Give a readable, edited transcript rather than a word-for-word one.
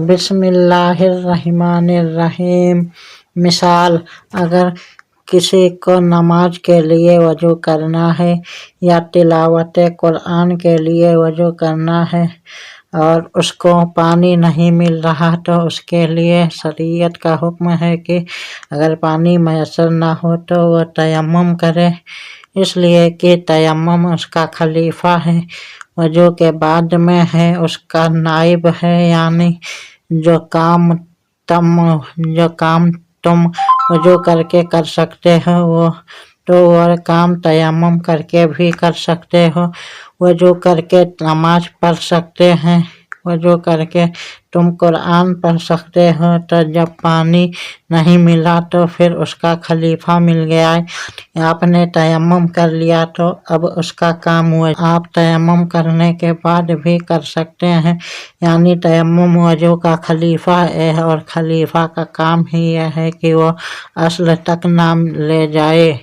बिस्मिल्लाहिर्रहमानिर्रहीम। मिसाल, अगर किसी को नमाज के लिए वजू करना है या तिलावत कुरान के लिए वजू करना है और उसको पानी नहीं मिल रहा तो उसके लिए शरीयत का हुक्म है कि अगर पानी मैसर ना हो तो वह तयम्मुम करे, इसलिए कि तयम्मुम उसका खलीफा है, वजू के बाद में है, उसका नाइब है, यानी जो काम तुम वजू करके कर सकते हो तो वह काम तयम्मुम करके भी कर सकते हो। वजू करके नमाज पढ़ सकते हैं, वजू करके तुम कुरान पढ़ सकते हो। तो जब पानी नहीं मिला तो फिर उसका खलीफा मिल गया, आपने तयम्मुम कर लिया तो अब उसका काम हुआ। आप तयम्मुम करने के बाद भी कर सकते हैं, यानी तयम्मुम वजू का खलीफा है और खलीफा का काम ही यह है कि वो असल तक नाम ले जाए।